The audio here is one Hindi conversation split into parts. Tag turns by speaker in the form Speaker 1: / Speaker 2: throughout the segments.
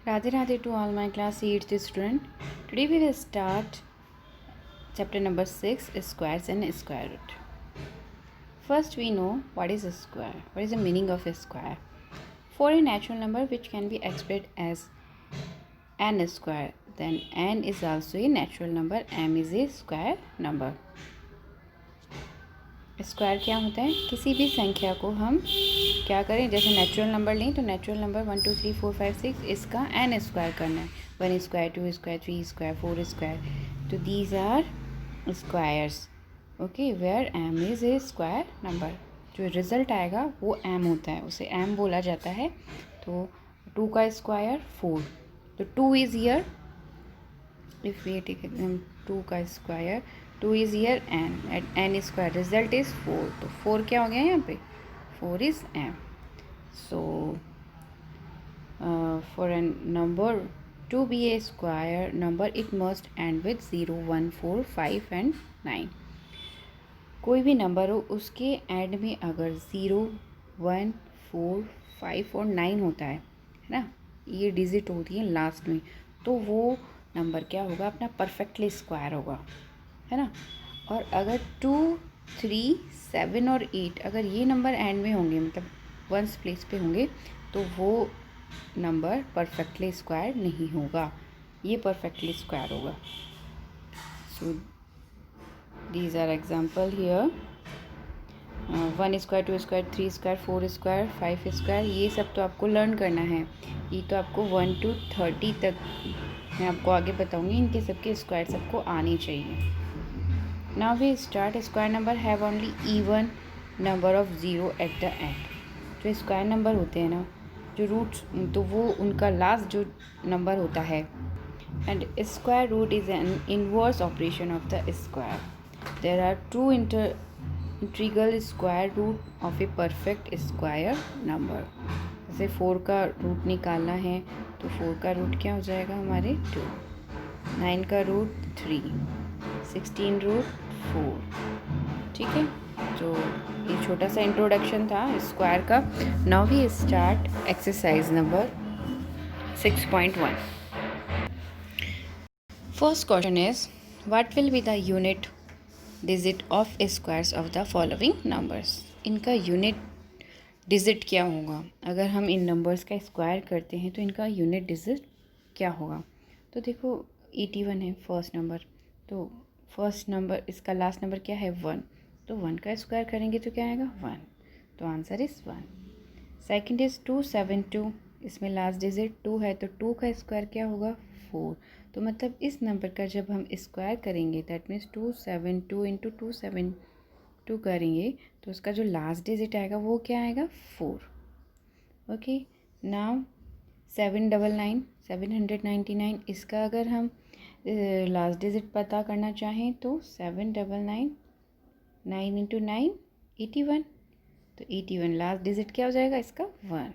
Speaker 1: Radhe Radhe to all my class 8th student. Today we will start chapter number 6, squares and square root. First we know what is a square. What is the meaning of a square? For a natural number which can be expressed as n square, then n is also a natural number. M is a square number. Square क्या होता है? किसी भी संख्या को हम क्या करें, जैसे नेचुरल नंबर लें तो नेचुरल नंबर 1 2 3 4 5 6 इसका n स्क्वायर करना है. 1 स्क्वायर 2 स्क्वायर 3 स्क्वायर 4 स्क्वायर. तो these are squares. Okay, where m is a square number. जो रिज़ल्ट आएगा वो m होता है, उसे m बोला जाता है. तो 2 का स्क्वायर 4. तो 2 is here. If we take 2 का square 2 is here n at n square result is 4. तो 4 क्या हो गया यहाँ पे? 4 is m. So for an number to be a square number it must end with 0 1 4 5 and 9. कोई भी नंबर हो उसके एंड में अगर 0 1 4 5 और 9 होता है ना, ये डिजिट होती है लास्ट में, तो वो नंबर क्या होगा? अपना परफेक्टली स्क्वायर होगा, है ना. और अगर 2 3 7 और 8 अगर ये नंबर एंड में होंगे, मतलब वंस प्लेस पे होंगे, तो वो नंबर परफेक्टली स्क्वायर नहीं होगा, ये परफेक्टली स्क्वायर होगा. So these are example here. 1 square 2 square 3 square 4 square 5 square, ये सब तो आपको लर्न करना है. ये तो आपको 1 to 30 तक मैं आपको आगे बताऊंगी. इनके सबके स्क्वायर सबको आने चाहिए. Now we start. Square number have only even number of 0 at the end. जो स्क्वायर नंबर होते हैं ना, जो रूट्स, तो वो उनका लास्ट जो नंबर होता है. And square root is an inverse operation of the square. There are two integral square root of a perfect square number. जैसे 4 का रूट निकालना है तो 4 का रूट क्या हो जाएगा हमारे? 2. 9 का रूट 3. 16 रूट 4. ठीक है, तो ये छोटा सा इंट्रोडक्शन था स्क्वायर का. Now we start exercise number 6.1. First question is what will be the unit digit of squares of the following numbers. इनका यूनिट डिजिट क्या होगा? अगर हम इन नंबर्स का स्क्वायर करते हैं तो इनका यूनिट डिजिट क्या होगा? तो देखो 81 है फर्स्ट नंबर, तो फर्स्ट नंबर इसका लास्ट नंबर क्या है? 1. तो 1 का स्क्वायर करेंगे तो क्या आएगा? 1. तो आंसर इज़ 1. Second is 272. इसमें लास्ट डिजिट 2 है, तो 2 का स्क्वायर क्या होगा? 4. तो मतलब इस नंबर का जब हम स्क्वायर करेंगे दैट मीन्स 272 इंटू 272 करेंगे तो उसका जो लास्ट डिजिट आएगा वो क्या आएगा? 4. ओके, नाउ 799 इसका अगर हम लास्ट डिजिट पता करना चाहें तो 799 9 इंटू 9 81. तो 81 लास्ट डिजिट क्या हो जाएगा इसका? 1.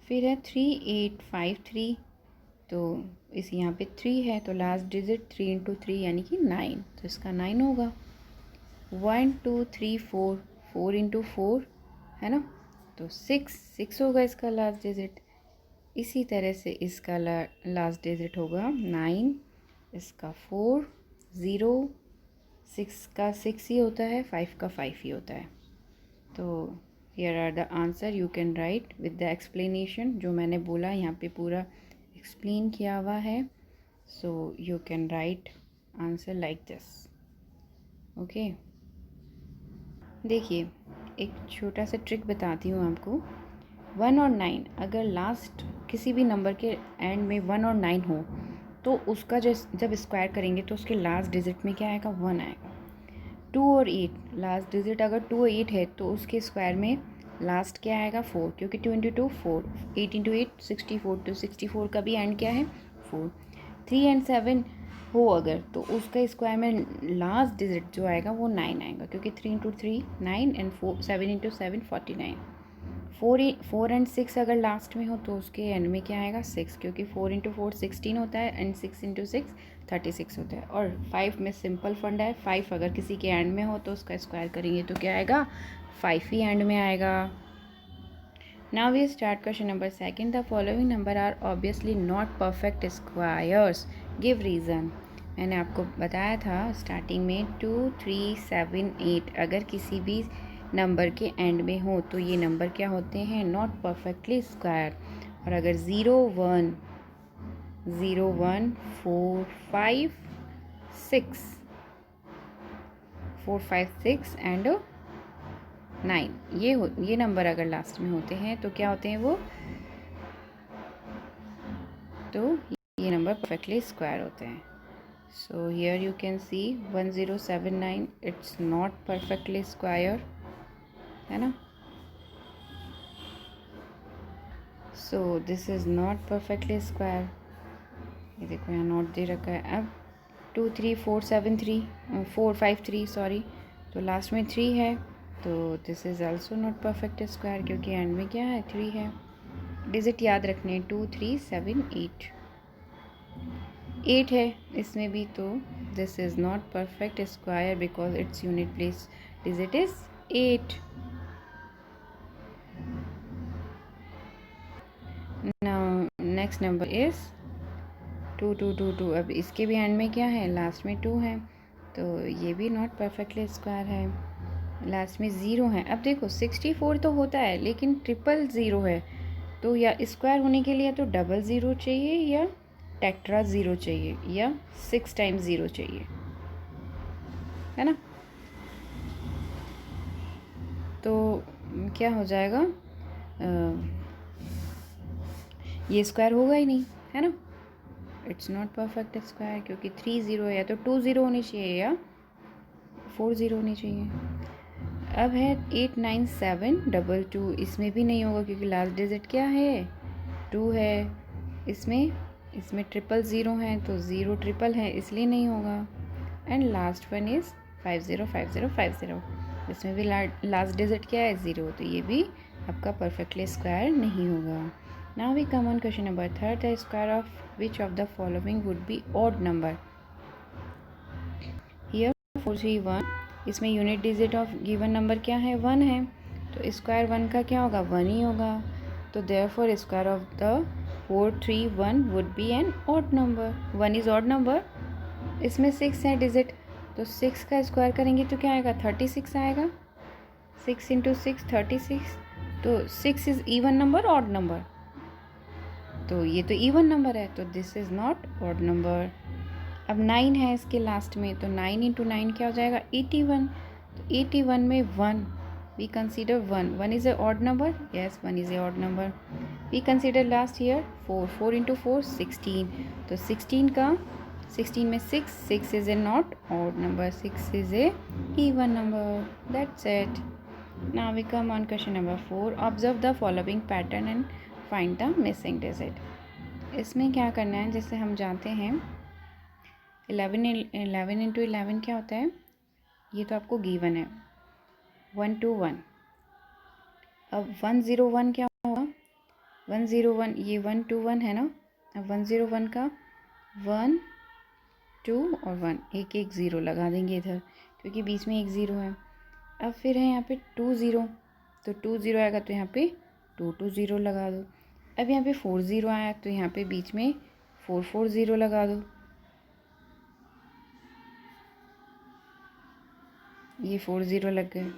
Speaker 1: फिर है 3853. तो इस यहाँ पे 3 है तो लास्ट डिजिट 3 इंटू 3 यानी कि 9, तो इसका 9 होगा. 1 2 3 4 4 इंटू 4 है ना, तो 6 होगा इसका लास्ट डिजिट. इसी तरह से इसका लास्ट डिजिट होगा 9, इसका 4 0. 6 का 6 ही होता है, 5 का 5 ही होता है. तो here are the answer. You can write with the explanation. जो मैंने बोला यहाँ पे पूरा एक्सप्लेन किया हुआ है. So you can right answer like this. Okay, देखिए एक छोटा सा ट्रिक बताती हूँ आपको. 1 और 9 अगर लास्ट किसी भी नंबर के एंड में 1 और 9 हो तो उसका जब स्क्वायर करेंगे तो उसके लास्ट डिजिट में क्या आएगा? 1 आएगा. 2 और 8 लास्ट डिजिट अगर 2 और 8 है तो उसके स्क्वायर में लास्ट क्या आएगा? 4, क्योंकि 2 इंटू 2 4. 8 इंटू 8 64. तो 64 का भी एंड क्या है? 4. 3 एंड 7 हो अगर तो उसका स्क्वायर में लास्ट डिजिट जो आएगा वो 9 आएगा, क्योंकि 3 इंटू 3 9 एंड 7 इंटू 7 49. 4 एंड 6 अगर लास्ट में हो तो उसके एंड में क्या आएगा? 6, क्योंकि 4 इंटू 4 16 होता है एंड 6 इंटू 6 36 होता है. और 5 में सिंपल फंडा है, 5 अगर किसी के एंड में हो तो उसका स्क्वायर करेंगे तो क्या आएगा? 5 ही एंड में आएगा. Now we start question number second. The following number are obviously not perfect squares. Give reason. मैंने आपको बताया था स्टार्टिंग में 2, 3, 7, 8 अगर किसी भी नंबर के एंड में हो तो ये नंबर क्या होते हैं? Not perfectly square. और अगर 0, 1, 0, 1, 4, 5, 6, 4, 5, 6 एंड 9 ये नंबर अगर लास्ट में होते हैं तो क्या होते हैं वो? तो ये नंबर परफेक्टली स्क्वायर होते हैं. So here you can see 1079 it's not perfectly square, है ना. So this is not perfectly square. ये देखो यहाँ नॉट दे रखा है. अब 2, 3, 4, 7, 3, 4, 5, 3 सॉरी, तो लास्ट में 3 है तो this is also not perfect square क्योंकि एंड में क्या है? 3 है. डिजिट याद रखने 2, 3, 7, 8. 8 है इसमें भी, तो this is not perfect square because its unit place digit is 8. Now next number is 2, 2, 2, 2. अब इसके भी एंड में क्या है? लास्ट में 2 है तो ये भी नॉट परफेक्टली स्क्वायर है. लास्ट में 0 है. अब देखो 64 तो होता है लेकिन 000 है तो या स्क्वायर होने के लिए तो डबल 0 चाहिए या टेट्रा 0 चाहिए या 6 टाइम्स 0 चाहिए, है ना. तो क्या हो जाएगा? ये स्क्वायर होगा ही नहीं, है ना. इट्स नॉट परफेक्ट स्क्वायर क्योंकि 3 0 है या तो 2 0 होनी चाहिए या 4 0 होनी चाहिए. अब है 8, 9, 7, 2, 2. इसमें भी नहीं होगा क्योंकि लास्ट डिजिट क्या है? 2 है. इसमें 000 है तो 0 ट्रिपल है इसलिए नहीं होगा. And last one is 5 0, 5 0, 5 0. इसमें भी लास्ट डिजिट क्या है? 0. तो ये भी आपका परफेक्टली स्क्वायर नहीं होगा. Now we come on question number third. The square of which of the following would be odd number? Here 4, 3, 1. इसमें unit digit of given number क्या है? 1 है तो स्क्वायर 1 का क्या होगा? 1 ही होगा. तो therefore square of the 4, 3, 1 would be an odd number. 1 is odd number. इसमें 6 है डिजिट तो 6 का स्क्वायर करेंगे तो क्या आएगा? 36 आएगा. 6 इंटू 6 36. तो 6 is even number odd number? तो ये तो इवन नंबर है तो this is not odd number. अब 9 है इसके लास्ट में तो 9 इंटू 9 क्या हो जाएगा? 81. तो 81 में 1 we consider 1 is a odd number. Yes 1 is a odd number. We consider last year 4 into 4 16. तो 16 में 6 is a not odd number. 6 is a even number. That's it. Now we come on question number 4. Observe the following pattern and find the missing digit. इसमें क्या करना है? जैसे हम जानते हैं 11 इंटू 11 क्या होता है? ये तो आपको गिवन है 1 2 1. अब 101 क्या होगा? 101 ये 1 2 1 है ना. अब 101 का 1 2 और 1 एक एक ज़ीरो लगा देंगे इधर क्योंकि बीच में एक ज़ीरो है. अब फिर है यहाँ पे 2 0 तो 2 0 आएगा तो यहाँ पे 2 2 0 लगा दो. अब यहाँ पे 4 0 आया तो यहाँ पे बीच में 4 4 0 लगा दो. ये 4 0 लग गए.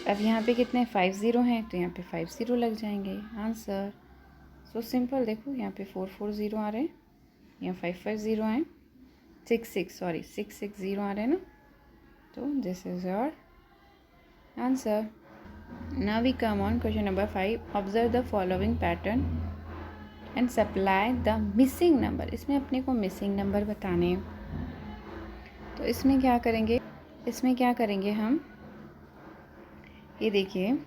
Speaker 1: अब यहाँ पे कितने 5 0 हैं तो यहाँ पे 5 0 लग जाएंगे. Answer so simple. देखो यहाँ पे 4 4 0 आ रहे हैं, यहाँ 5 5 0 आए, 6 6 0 आ रहे हैं ना. तो this is your answer. Now we come on question number 5. Observe the following pattern and supply the missing number. इसमें अपने को मिसिंग नंबर बताने हैं तो इसमें क्या करेंगे हम? ये देखिए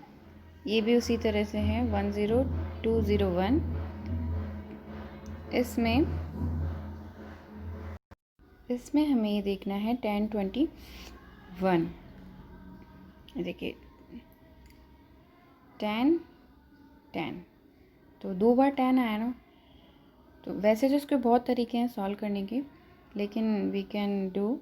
Speaker 1: ये भी उसी तरह से है 1 0 2 0 1. इसमें हमें ये देखना है 10 21. देखिए 10 10 तो 2 बार 10 आया ना. तो वैसे तो इसके बहुत तरीके हैं सॉल्व करने के लेकिन वी कैन डू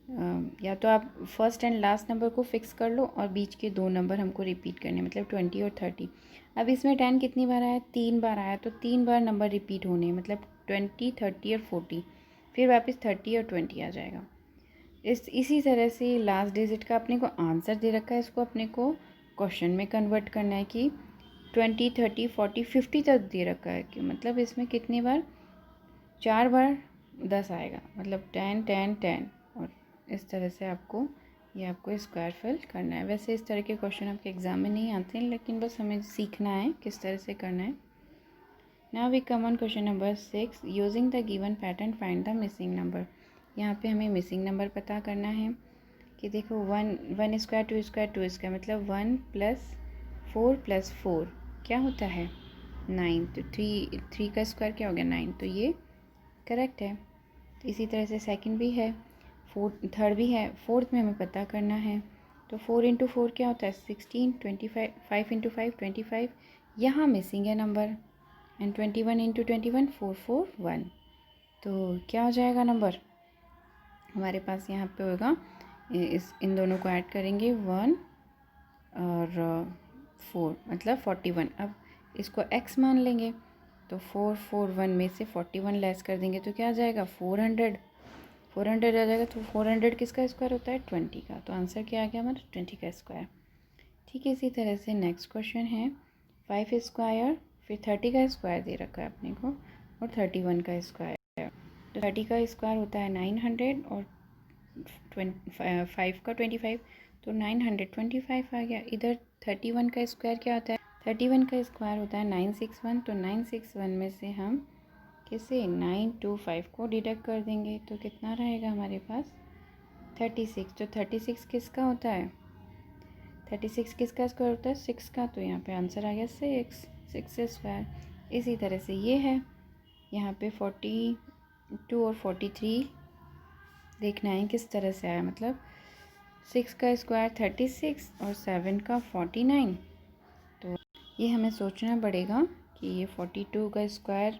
Speaker 1: या तो आप फर्स्ट एंड लास्ट नंबर को फिक्स कर लो और बीच के दो नंबर हमको रिपीट करने, मतलब 20 और 30। अब इसमें 10 कितनी बार आया, 3 बार आया, तो 3 बार नंबर रिपीट होने, मतलब 20, 30 और 40, फिर वापस 30 और 20 आ जाएगा। इसी तरह से लास्ट डिजिट का अपने को आंसर दे रखा है, इसको अपने को क्वेश्चन में कन्वर्ट करना है कि 20, 30, 40, 50 तक दे रखा है, कि मतलब इसमें कितनी बार, 4 बार 10 आएगा, मतलब 10, 10, 10। और इस तरह से आपको स्क्वायर फिल करना है। वैसे इस तरह के क्वेश्चन आपके एग्जाम में नहीं आते हैं, लेकिन बस हमें सीखना है किस तरह से करना है। Now we come on question number 6। Using the given pattern find the missing number. यहाँ पे हमें मिसिंग नंबर पता करना है कि देखो 1 स्क्वायर 2 स्क्वायर 2 स्क्वायर, मतलब 1 + 4 क्या होता है 9, तो 3 का स्क्वायर क्या हो गया 9, तो ये करेक्ट है। तो इसी तरह से सेकंड भी है, थर्ड भी है, फोर्थ में हमें पता करना है। तो 4 × 4 क्या होता है 16, 25, 5 × 5 25, यहाँ मिसिंग है नंबर, एंड 21 × 21 441। तो क्या हो जाएगा नंबर हमारे पास यहाँ पे होगा, इन दोनों को ऐड करेंगे 1 और 4, मतलब 41। अब इसको x मान लेंगे, तो 441 में से 41 लेस कर देंगे तो क्या आ जाएगा 400 आ जाएगा। तो 400 किसका स्क्वायर होता है 20 का, तो आंसर क्या आ गया हमारा 20 का स्क्वायर। ठीक है, इसी तरह से नेक्स्ट क्वेश्चन है 5 स्क्वायर, फिर 30 का स्क्वायर दे रखा है अपने को, और 31 का स्क्वायर। तो 30 का स्क्वायर होता है 900 और 5 का 25, तो 925 आ गया। इधर 31 का स्क्वायर क्या होता है 31 का स्क्वायर होता है 961, तो 961 में से हम किसे 925 को डिडक्ट कर देंगे, तो कितना रहेगा हमारे पास 36। तो 36 किसका होता है 36 किसका स्क्वायर होता है 6 का, तो यहाँ पे आंसर आ गया 6 स्क्वायर। इसी तरह से ये है, यहाँ पे 42 और 43 देखना है किस तरह से आया, मतलब 6 का स्क्वायर 36 और 7 का 49। तो ये हमें सोचना पड़ेगा कि ये 42 का स्क्वायर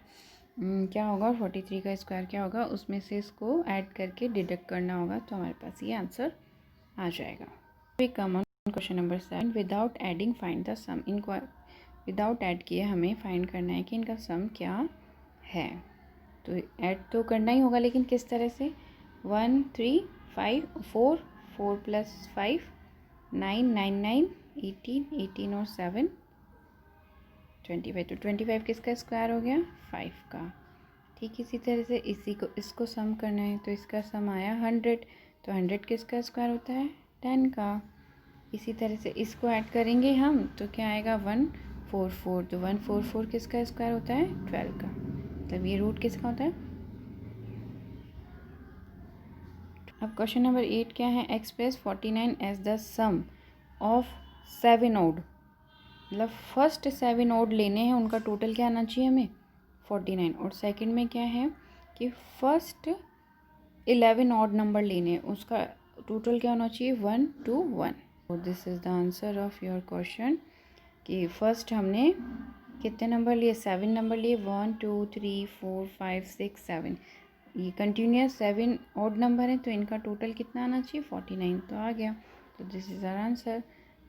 Speaker 1: क्या होगा और 43 का स्क्वायर क्या होगा, उसमें से इसको ऐड करके डिडक्ट करना होगा, तो हमारे पास ये आंसर आ जाएगा। We come on question number 7। Without adding find the sum. इनको विदाउट ऐड किए हमें फाइंड करना है कि इनका सम क्या है। तो ऐड तो करना ही होगा, लेकिन किस तरह से 1 3 5 4 4 + 5 9 9 9 18 18 और 7 25। तो 25 किसका स्क्वायर हो गया 5 का। ठीक इसी तरह से इसको सम करना है, तो इसका सम आया 100, तो 100 किसका स्क्वायर होता है 10 का। इसी तरह से इसको ऐड करेंगे हम, तो क्या आएगा 144, तो 144 किसका स्क्वायर होता है 12 का, मतलब ये रूट किसका होता है। अब क्वेश्चन नंबर 8 क्या है, express 49 as the sum of 7 odd, मतलब फर्स्ट 7 ओड लेने हैं, उनका टोटल क्या आना चाहिए हमें 49, और सेकंड में क्या है कि फर्स्ट 11 ऑड नंबर लेने हैं, उसका टोटल क्या होना चाहिए 1 2 1। तो this is the answer of your question कि फर्स्ट हमने कितने नंबर लिए 7 नंबर लिए 1 2 3 4 5 6 7, ये कंटिन्यूस 7 ऑड नंबर है, तो इनका टोटल कितना आना चाहिए 49, तो आ गया। तो दिस इज़ आवर आंसर।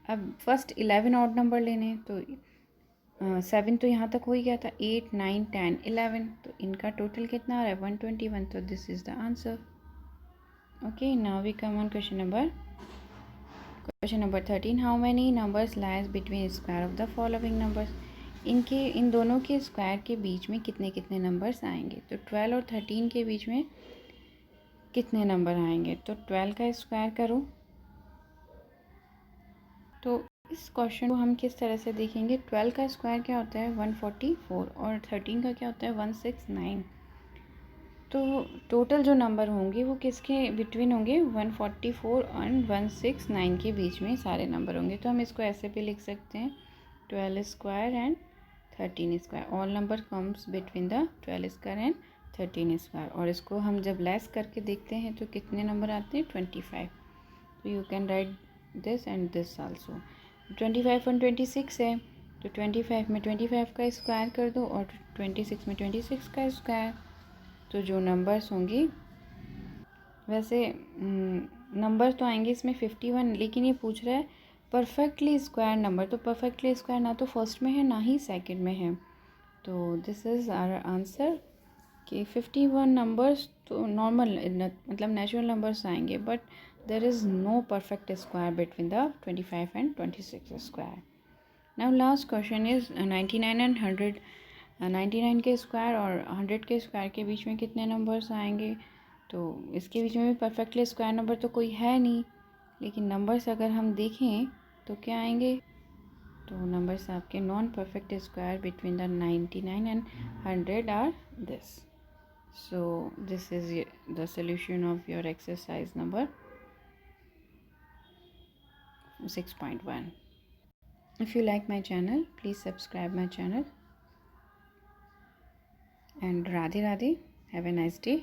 Speaker 1: अब फर्स्ट 11 ऑड नंबर लेने हैं, तो 7 तो यहाँ तक हो ही गया था, 8 9 10 11, तो इनका टोटल कितना आ रहा है 121, तो this is the answer. Okay, now we come on question number 13। How many numbers lies between square of the following numbers. इन दोनों के स्क्वायर के बीच में कितने कितने नंबर्स आएंगे, तो 12 और 13 के बीच में कितने नंबर आएंगे, तो 12 का स्क्वायर करो। तो इस क्वेश्चन को हम किस तरह से देखेंगे, 12 का स्क्वायर क्या होता है 144 और 13 का क्या होता है 169। तो टोटल जो नंबर होंगे वो किसके बिटवीन होंगे 144 और 169 के बीच में सारे नंबर होंगे। तो हम इसको ऐसे भी लिख सकते हैं 12 square and 13 square, all number comes between the 12 square and 13 square. और इसको हम जब लेस करके देखते हैं तो कितने नंबर आते हैं 25। तो you can right this and this also. 25 और 26 है, तो 25 में 25 का स्क्वायर कर दो और 26 में 26 का स्क्वायर, तो जो नंबर्स होंगे वैसे नंबर तो आएंगे इसमें 51, लेकिन ये पूछ रहा है परफेक्टली स्क्वायर नंबर, तो परफेक्टली स्क्वायर ना तो फर्स्ट में है ना ही सेकंड में है। तो दिस इज़ आवर आंसर कि 51 नंबर्स तो नॉर्मल मतलब नेचुरल नंबर्स आएंगे, but there is no perfect square between the 25 and 26 square. Now last question is 99 and 100। 99 के स्क्वायर और 100 के स्क्वायर के बीच में कितने नंबर्स आएंगे? तो इसके बीच में भी परफेक्टली स्क्वायर नंबर तो कोई है नहीं, लेकिन नंबर्स अगर हम देखें तो क्या आएंगे? तो नंबर्स आपके non perfect square between the 99 and 100 are this. So this is the solution of your exercise number 6.1. If you like my channel, please subscribe my channel. And Radhe Radhe. Have a nice day.